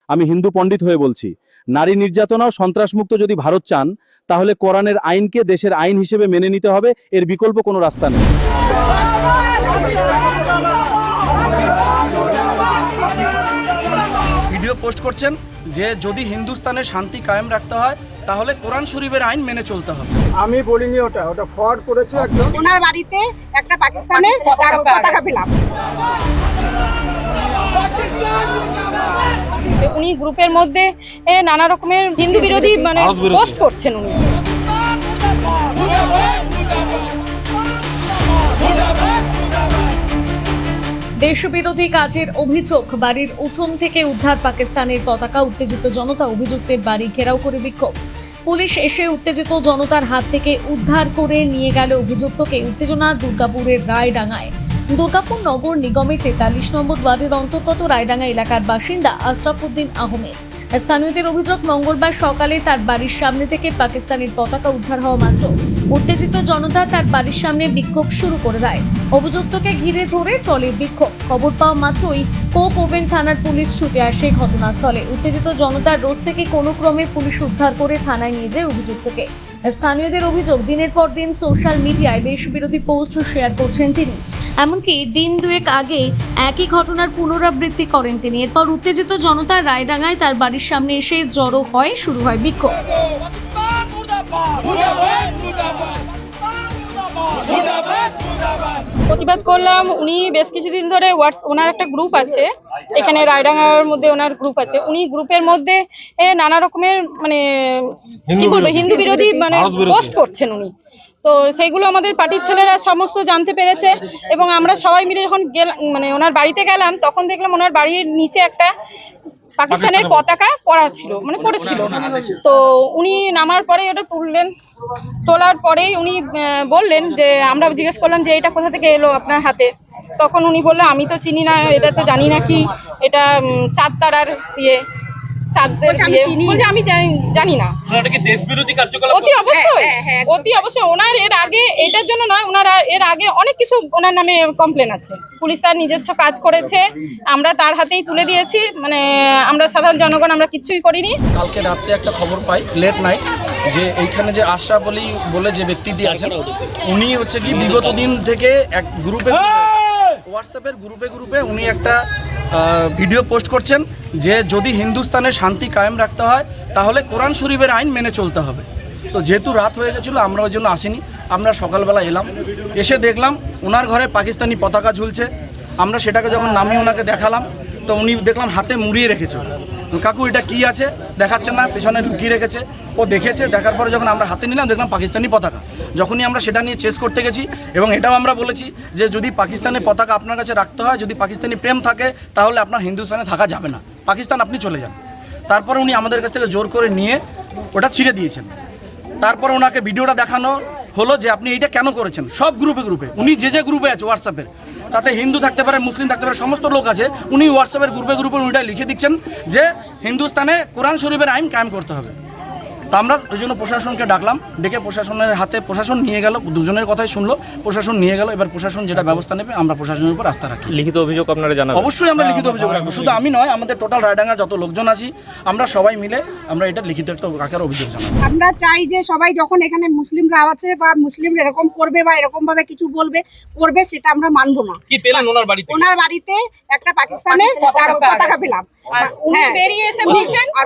আমি হিন্দু পণ্ডিত হয়ে বলছি, নারী নির্যাতন ও সন্ত্রাসমুক্ত যদি ভারত চান, তাহলে কোরআনের আইনকে দেশের আইন হিসেবে মেনে নিতে হবে। এর বিকল্প কোনো রাস্তা নেই। ভিডিও পোস্ট করছেন যে যদি হিন্দুস্তানে শান্তি কায়েম রাখতে হয় তাহলে কোরআন শরীফের আইন মেনে চলতে হবে। আমি বলিনি, ওটা ফ্রড করেছে একদম। ওনার বাড়িতে একটা পাকিস্তানের পতাকা পেলাম। উনি গ্রুপের মধ্যে নানা রকমের হিন্দু বিরোধী পোস্ট করছেন উনি। দেশবিরোধী কাজের অভিযোগ, বাড়ির উঠোন থেকে উদ্ধার পাকিস্তানের পতাকা, উত্তেজিত জনতা, অভিযুক্তের বাড়ি ঘেরাও করে বিক্ষোভ। পুলিশ এসে উত্তেজিত জনতার হাত থেকে উদ্ধার করে নিয়ে গেল অভিযুক্তকে। উত্তেজনা দুর্গাপুরের রায়ডাঙ্গায়। দুর্গাপুর নগর নিগমের 43 নম্বর ওয়ার্ডের অন্তর্গত রায়ডাঙ্গা এলাকার বাসিন্দা আশরাফ উদ্দিন আহমেদ। স্থানীয়দের অভিযোগ, মঙ্গলবার সকালে তার বাড়ির সামনে থেকে পাকিস্তানের পতাকা উদ্ধার হওয়া মাত্র উত্তেজিত জনতা তার বাড়ির সামনে বিক্ষোভ শুরু করে দেয়। অভিযুক্তকে ঘিরে ধরে চলে বিক্ষোভ। খবর পাওয়া মাত্রই কোক ওভেন থানার পুলিশ ছুটে আসে ঘটনাস্থলে। উত্তেজিত জনতার রোষ থেকে কোনো ক্রমে পুলিশ উদ্ধার করে থানায় নিয়ে যায় অভিযুক্তকে। স্থানীয়দের অভিযোগ, দিনের পর দিন সোশ্যাল মিডিয়ায় দেশবিরোধী পোস্ট শেয়ার করছেন তিনি। এমনকি দিন দুয়েক আগে একই ঘটনার পুনরাবৃত্তি করেন তিনি। এরপর উত্তেজিত জনতা রায়ডাঙ্গায় তার বাড়ির সামনে এসে জড়ো হয়, শুরু হয় বিক্ষোভ। প্রতিবাদ করলাম। উনি বেশ কিছুদিন ধরে ওনার একটা গ্রুপ আছে এখানে রায়ডাঙ্গার মধ্যে, ওনার গ্রুপ আছে। উনি গ্রুপের মধ্যে নানা রকমের কি বলবো হিন্দু বিরোধী পোস্ট করছেন উনি। তো সেইগুলো আমাদের পার্টির ছেলেরা সমস্ত জানতে পেরেছে এবং আমরা সবাই মিলে যখন ওনার বাড়িতে গেলাম তখন দেখলাম ওনার বাড়ির নিচে একটা পাকিস্তানের পতাকা পড়েছিল। তো উনি নামার পরে ওটা তুললেন। তোলার পরেই উনি বললেন যে, আমরা জিজ্ঞেস করলাম যে এটা কোথা থেকে এলো আপনার হাতে। তখন উনি বললো, আমি তো চিনি না, এটা তো জানি না কি এটা চাঁদ তারার আমি জানি না। অতি অবশ্যই ওনার এর আগে এটার জন্য নয়, ওনার এর আগে অনেক কিছু ওনার নামে কমপ্লেন আছে। পুলিশ তার নিজস্ব কাজ করেছে, আমরা তার হাতেই তুলে দিয়েছি। আমরা সাধারণ জনগণ আমরা কিচ্ছুই করিনি। কালকে রাত্রে একটা খবর পাই লেট নাইট যে এইখানে যে আশরাফ আলী বলে যে ব্যক্তিটি আছেন উনি হচ্ছে কি বিগত দিন থেকে এক গ্রুপে হোয়াটসঅ্যাপের গ্রুপে উনি একটা ভিডিও পোস্ট করছেন যে যদি হিন্দুস্তানে শান্তি কায়েম রাখতে হয় তাহলে কোরআন শরীফের আইন মেনে চলতে হবে। তো যেহেতু রাত হয়ে গেছিলো আমরা ওই জন্য আসিনি। আমরা সকালবেলা এলাম, এসে দেখলাম ওনার ঘরে পাকিস্তানি পতাকা ঝুলছে। আমরা সেটাকে যখন নামিয়ে ওনাকে দেখালাম তো উনি দেখলাম হাতে মুড়িয়ে রেখেছে। কাকু এটা কি আছে দেখাচ্ছে না, পেছনে লুকিয়ে রেখেছে। ও দেখেছে, দেখার পরে যখন আমরা হাতে নিলাম দেখলাম পাকিস্তানি পতাকা। যখনই আমরা সেটা নিয়ে চেস করতে গেছি এবং এটাও আমরা বলেছি যে যদি পাকিস্তানের পতাকা আপনার কাছে রাখতে হয়, যদি পাকিস্তানি প্রেম থাকে তাহলে আপনার হিন্দুস্তানে থাকা যাবে না, পাকিস্তান আপনি চলে যান। তারপরে উনি আমাদের কাছ থেকে জোর করে নিয়ে ওটা ছিঁড়ে দিয়েছেন। তারপরে ওনাকে ভিডিওটা দেখানো হলো যে আপনি এইটা কেন করেছেন। সব গ্রুপে উনি যে গ্রুপে আছে হোয়াটসঅ্যাপের, তাতে হিন্দু থাকতে পারে, মুসলিম থাকতে পারে, সমস্ত লোক আছে। উনি হোয়াটসঅ্যাপের গ্রুপে উনিটা লিখে দিচ্ছেন যে হিন্দুস্তানে কোরআন শরীফের আইন কায়েম করতে হবে। তো আমরা ওই জন্য প্রশাসনকে ডাকলাম, ডেকে প্রশাসনের হাতে প্রশাসন নিয়ে গেল, দুজনের কথাই শুনলো, প্রশাসন নিয়ে গেল। এবার প্রশাসন যেটা ব্যবস্থা নেবে আমরা প্রশাসনের উপর আস্থা রাখি। লিখিত অভিযোগ আপনারা জানাবেন? অবশ্যই আমরা লিখিত অভিযোগ রাখবো। শুধু আমি নয়, আমাদের টোটাল রায়ডাঙ্গার যত লোকজন আছি আমরা সবাই মিলে আমরা এটা লিখিত একটা আকারে অভিযোগ জানাবো। আমরা চাই যে সবাই যখন এখানে মুসলিমরা আছে বা মুসলিম এরকম করবে বা এরকম ভাবে কিছু করবে সেটা আমরা মানবো না। কি পেলেন ওনার বাড়িতে? ওনার বাড়িতে একটা পাকিস্তানের পতাকা পেলাম। উনি বেরিয়ে এসে বলছেন, আর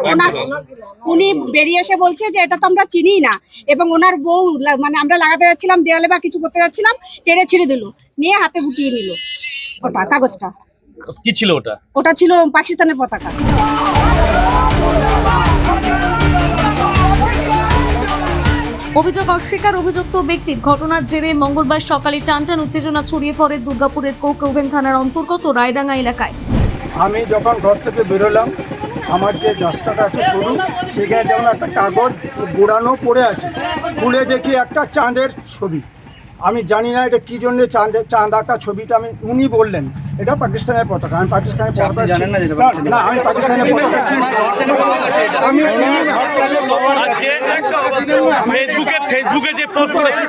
উনি বেরিয়ে এসে বলছে যে এটা তো আমরা চিনি না। এবং ওনার বউ আমরা লাগাতে যাচ্ছিলাম দেয়ালে বা কিছু করতে যাচ্ছিলাম, টেনে ছিঁড়ে দিল, নিয়ে হাতে গুটিয়ে নিল ওটা কাগজটা। কি ছিল ওটা? ওটা ছিল পাকিস্তানের পতাকা। অভিযোগ অস্বীকার অভিযুক্ত ব্যক্তির। ঘটনার জেরে মঙ্গলবার সকালে টানটান উত্তেজনা ছড়িয়ে পড়ে দুর্গাপুরের কোক ওভেন থানার অন্তর্গত রায়ডাঙ্গা এলাকায়। আমি যখন ঘর থেকে বেরোলাম, আমার যে রাস্তাটা আছে সরু, সেখানে যেমন একটা কাগজ গোড়ানো পড়ে আছে, খুলে দেখি একটা চাঁদের ছবি। আমি জানি না এটা কি জন্য চাঁদ আঁকা ছবিটা উনি বললেন এটা পাকিস্তানের পতাকা। আমি পাকিস্তানের পতাকা জানেন না? না, আমি পাকিস্তানের পতাকা চিনি না। আমি চিনি না। ফেসবুকে যে পোস্ট করেছেন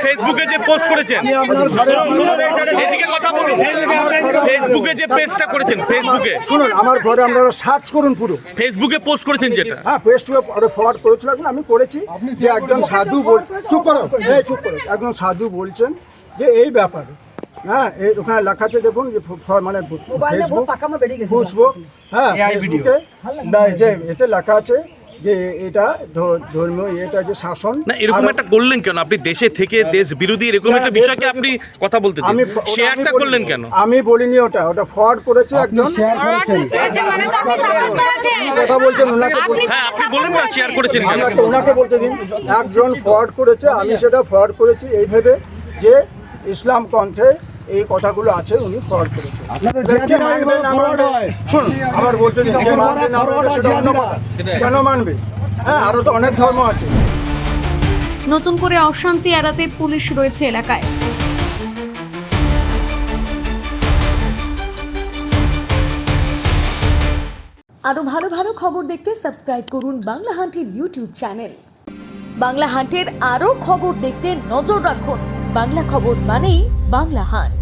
ফেসবুকে যে পোস্ট করেছেন এদিকে কথা বলুন। ফেসবুকে যে পেজটা করেছেন ফেসবুকে শুনুন, আমার ঘরে আপনারা সার্চ করুন পুরো। ফেসবুকে পোস্ট করেছেন যেটা হ্যাঁ, ফেসবুকে ফরওয়ার্ড করেছিল, আমি করেছি যে একজন সাধু চুপ করো, চুপ করো, একজন সাধু বলছেন যে এই ব্যাপারে, হ্যাঁ ওখানে লেখা আছে দেখুন যে মানে ফেসবুক, হ্যাঁ ফেসবুকে যে এতে লেখা আছে যে এটা ধর্মীয় এটা যে শাসন। না, এরকম একটা করলেন কেন আপনি? দেশে থেকে দেশ বিরোধী এরকম একটা বিষয়কে আপনি কথা বলতে দিন, শেয়ারটা করলেন কেন? আমি বলিনি, ওটা ফরওয়ার্ড করেছে একজন, শেয়ার করেছেন, কথা বলছেন ওনাকে। হ্যাঁ, আপনি বলুন না শেয়ার করেছেন কেন? ওনাকে বলতে দিন। একজন ফরওয়ার্ড করেছে, আমি সেটা ফরওয়ার্ড করেছি এই ভেবে যে ইসলাম গ্রন্থে এই কথাগুলো আছে, উনি ফরওয়ার্ড করেছে। শুনুন, আবার বলতে দিন, যে মানবে না মানবে সেটা অন্য কথা। কেন মানবে? হ্যাঁ, আরো তো অনেক ধর্ম আছে। নতুন করে অশান্তি এড়াতে পুলিশ রয়েছে এলাকায়। আরো ভালো ভালো খবর দেখতে সাবস্ক্রাইব করুন বাংলা হান্টের ইউটিউব চ্যানেল। বাংলা হান্টের আরো খবর দেখতে নজর রাখুন। বাংলা খবর মানেই বাংলা হান্ট।